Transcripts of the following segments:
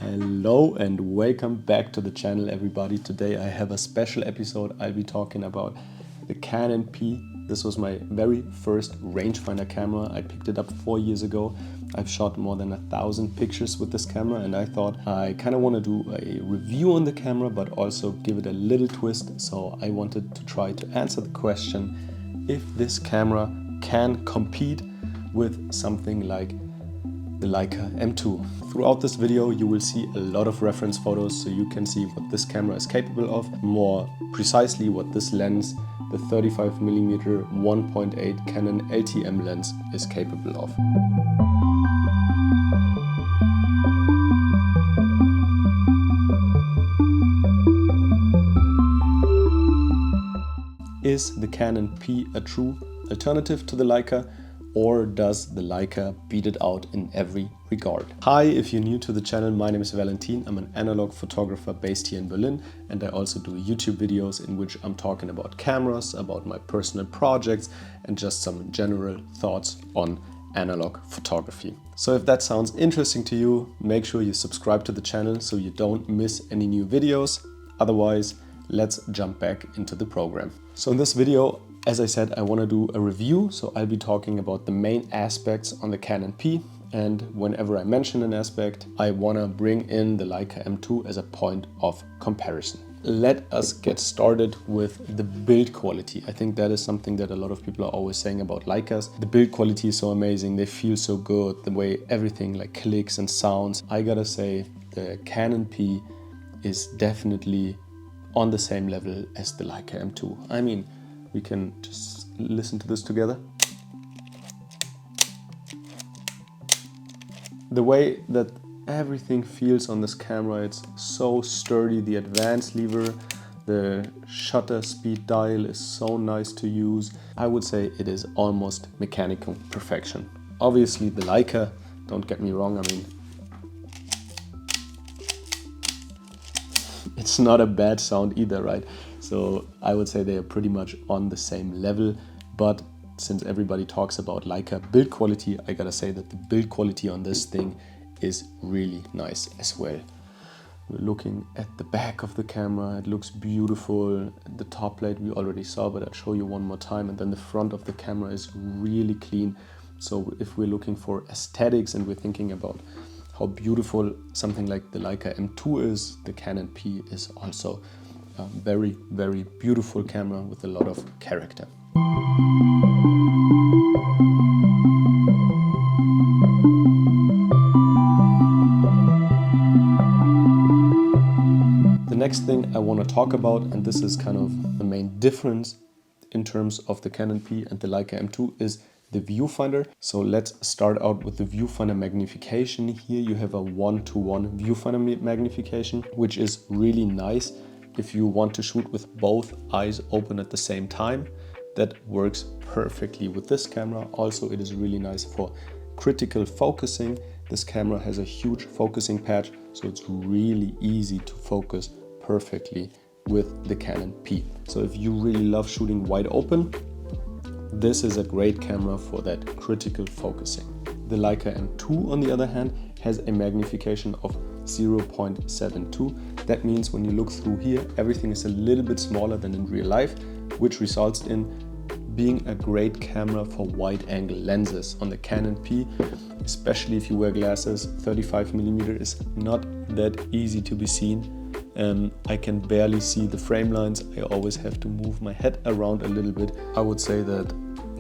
Hello and welcome back to the channel, everybody. Today I have a special episode. I'll be talking about the Canon P. This was my very first rangefinder camera. I picked it up 4 years ago. I've shot more than 1,000 pictures with this camera, and I thought I kind of want to do a review on the camera but also give it a little twist. So I wanted to try to answer the question if this camera can compete with something like the Leica M2. Throughout this video you will see a lot of reference photos so you can see what this camera is capable of, more precisely what this lens, the 35mm 1.8 Canon LTM lens, is capable of. Is the Canon P a true alternative to the Leica, or does the Leica beat it out in every regard? Hi, if you're new to the channel, my name is Valentin. I'm an analog photographer based here in Berlin, and I also do YouTube videos in which I'm talking about cameras, about my personal projects, and just some general thoughts on analog photography. So if that sounds interesting to you, make sure you subscribe to the channel so you don't miss any new videos. Otherwise, let's jump back into the program. So in this video, as I said, I want to do a review, so I'll be talking about the main aspects on the Canon P, and whenever I mention an aspect, I want to bring in the Leica M2 as a point of comparison. Let us get started with the build quality. I think that is something that a lot of people are always saying about Leicas. The build quality is so amazing, they feel so good, the way everything like clicks and sounds. I gotta say, the Canon P is definitely on the same level as the Leica M2. I mean, we can just listen to this together. The way that everything feels on this camera, it's so sturdy. The advance lever, the shutter speed dial is so nice to use. I would say it is almost mechanical perfection. Obviously the Leica, don't get me wrong, I mean, it's not a bad sound either, right? So I would say they are pretty much on the same level, but since everybody talks about Leica build quality, I gotta say that the build quality on this thing is really nice as well. We're looking at the back of the camera, it looks beautiful. The top plate we already saw, but I'll show you one more time. And then the front of the camera is really clean. So if we're looking for aesthetics and we're thinking about how beautiful something like the Leica M2 is, the Canon P is also a very, very beautiful camera with a lot of character. The next thing I want to talk about, and this is kind of the main difference in terms of the Canon P and the Leica M2, is the viewfinder. So let's start out with the viewfinder magnification. Here you have a 1:1 viewfinder magnification, which is really nice if you want to shoot with both eyes open at the same time. That works perfectly with this camera. Also, it is really nice for critical focusing. This camera has a huge focusing patch, so it's really easy to focus perfectly with the Canon P. So if you really love shooting wide open, this is a great camera for that critical focusing. The Leica M2, on the other hand, has a magnification of 0.72. That means when you look through here, everything is a little bit smaller than in real life, which results in being a great camera for wide angle lenses. On the Canon P, especially if you wear glasses, 35mm is not that easy to be seen. I can barely see the frame lines. I always have to move my head around a little bit. I would say that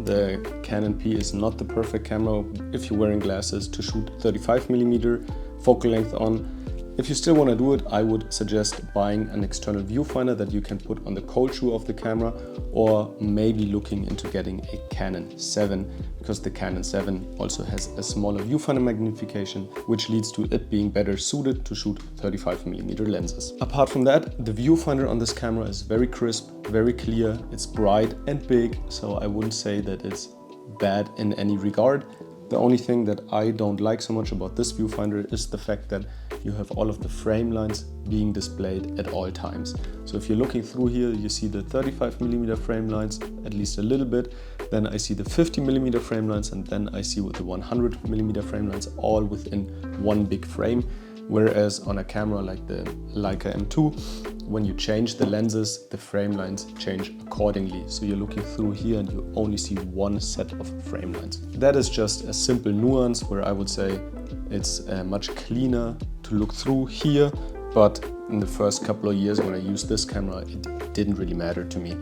the Canon P is not the perfect camera if you're wearing glasses to shoot 35mm focal length on. If you still want to do it, I would suggest buying an external viewfinder that you can put on the cold shoe of the camera, or maybe looking into getting a Canon 7, because the Canon 7 also has a smaller viewfinder magnification, which leads to it being better suited to shoot 35mm lenses. Apart from that, the viewfinder on this camera is very crisp, very clear, it's bright and big, so I wouldn't say that it's bad in any regard. The only thing that I don't like so much about this viewfinder is the fact that you have all of the frame lines being displayed at all times. So if you're looking through here, you see the 35mm frame lines, at least a little bit. Then I see the 50mm frame lines, and then I see with the 100mm frame lines all within one big frame. Whereas on a camera like the Leica M2, when you change the lenses, the frame lines change accordingly. So you're looking through here and you only see one set of frame lines. That is just a simple nuance where I would say it's much cleaner to look through here, but in the first couple of years when I used this camera, it didn't really matter to me.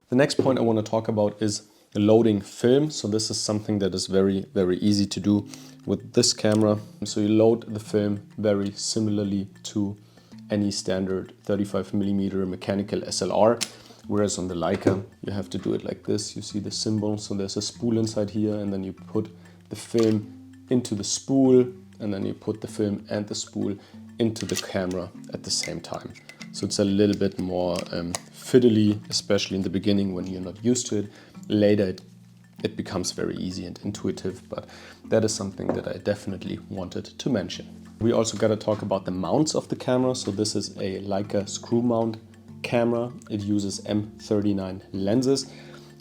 The next point I want to talk about is loading film. So this is something that is very, very easy to do with this camera. So you load the film very similarly to any standard 35mm mechanical SLR. Whereas on the Leica, you have to do it like this. You see the symbol. So there's a spool inside here, and then you put the film into the spool, and then you put the film and the spool into the camera at the same time. So it's a little bit more fiddly, especially in the beginning when you're not used to it. Later it becomes very easy and intuitive, but that is something that I definitely wanted to mention. We also got to talk about the mounts of the camera. So this is a Leica screw mount camera. It uses M39 lenses,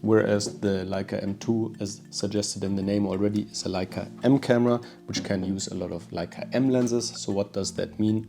whereas the Leica M2, as suggested in the name already, is a Leica M camera, which can use a lot of Leica M lenses. So what does that mean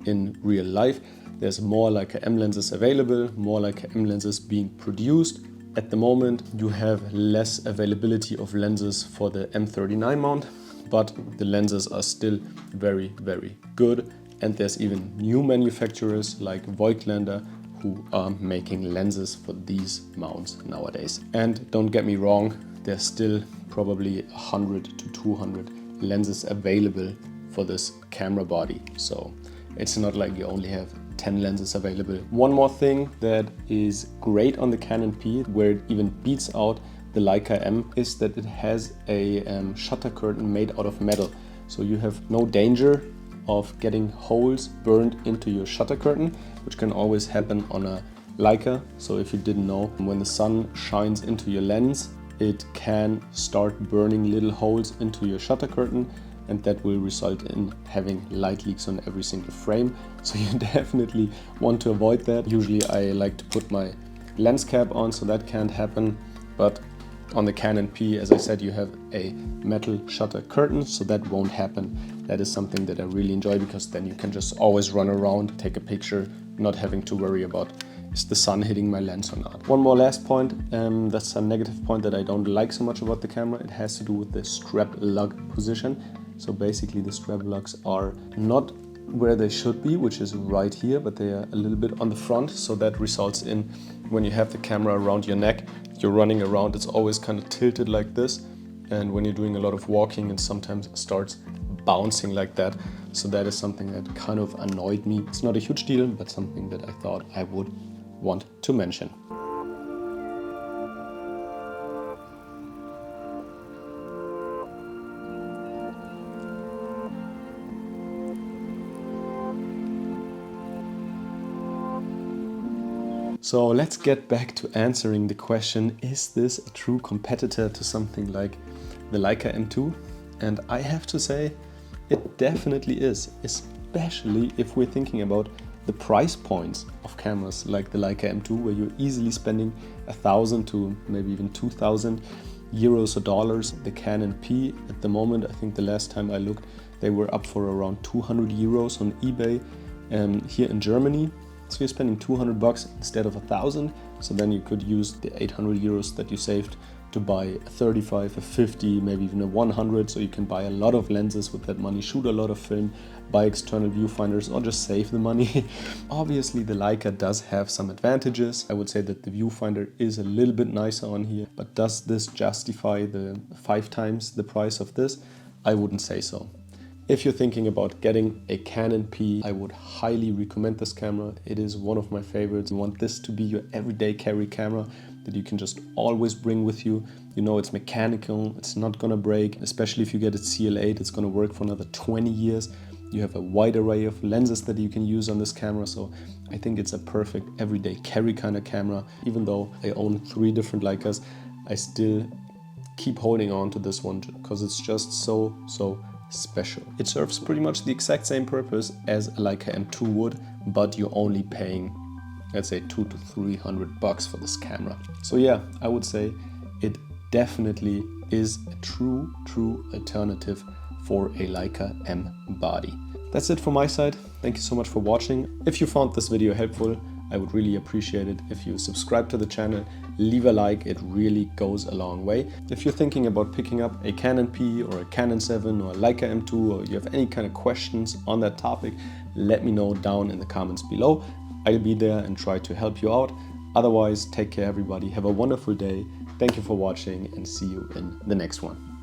in real life? There's more Leica M lenses available, more Leica M lenses being produced. At the moment, you have less availability of lenses for the M39 mount, but the lenses are still very, very good. And there's even new manufacturers like Voigtlander who are making lenses for these mounts nowadays. And don't get me wrong, there's still probably 100 to 200 lenses available for this camera body. So it's not like you only have 10 lenses available. One more thing that is great on the Canon P, where it even beats out the Leica M, is that it has a shutter curtain made out of metal. So you have no danger of getting holes burned into your shutter curtain, which can always happen on a Leica. So if you didn't know, when the sun shines into your lens, it can start burning little holes into your shutter curtain, and that will result in having light leaks on every single frame. So you definitely want to avoid that. Usually I like to put my lens cap on, so that can't happen. But on the Canon P, as I said, you have a metal shutter curtain, so that won't happen. That is something that I really enjoy, because then you can just always run around, take a picture, not having to worry about, is the sun hitting my lens or not. One more last point, that's a negative point that I don't like so much about the camera. It has to do with the strap lug position. So basically the strap lugs are not where they should be, which is right here, but they are a little bit on the front. So that results in, when you have the camera around your neck, you're running around, it's always kind of tilted like this. And when you're doing a lot of walking, it sometimes starts bouncing like that. So that is something that kind of annoyed me. It's not a huge deal, but something that I thought I would want to mention. So let's get back to answering the question, is this a true competitor to something like the Leica M2? And I have to say, it definitely is, especially if we're thinking about the price points of cameras like the Leica M2, where you're easily spending 1,000 to maybe even 2,000 euros or dollars. The Canon P at the moment, I think the last time I looked, they were up for around 200 euros on eBay here in Germany. So you're spending 200 bucks instead of 1,000. So then you could use the 800 euros that you saved to buy a 35, a 50, maybe even a 100. So you can buy a lot of lenses with that money, shoot a lot of film, buy external viewfinders, or just save the money. Obviously the Leica does have some advantages. I would say that the viewfinder is a little bit nicer on here, but does this justify the 5 times the price of this? I wouldn't say so. If you're thinking about getting a Canon P, I would highly recommend this camera. It is one of my favorites. You want this to be your everyday carry camera that you can just always bring with you. You know it's mechanical, it's not gonna break, especially if you get it CL8, it's gonna work for another 20 years. You have a wide array of lenses that you can use on this camera, so I think it's a perfect everyday carry kind of camera. Even though I own 3 different Leicas, I still keep holding on to this one because it's just so special. It serves pretty much the exact same purpose as a Leica M2 would, but you're only paying, let's say, $200 to $300 for this camera. So yeah, I would say it definitely is a true alternative for a Leica M body. That's it from my side. Thank you so much for watching. If you found this video helpful, I would really appreciate it if you subscribe to the channel, leave a like, it really goes a long way. If you're thinking about picking up a Canon P or a Canon 7 or a Leica M2, or you have any kind of questions on that topic, let me know down in the comments below. I'll be there and try to help you out. Otherwise, take care everybody, have a wonderful day. Thank you for watching and see you in the next one.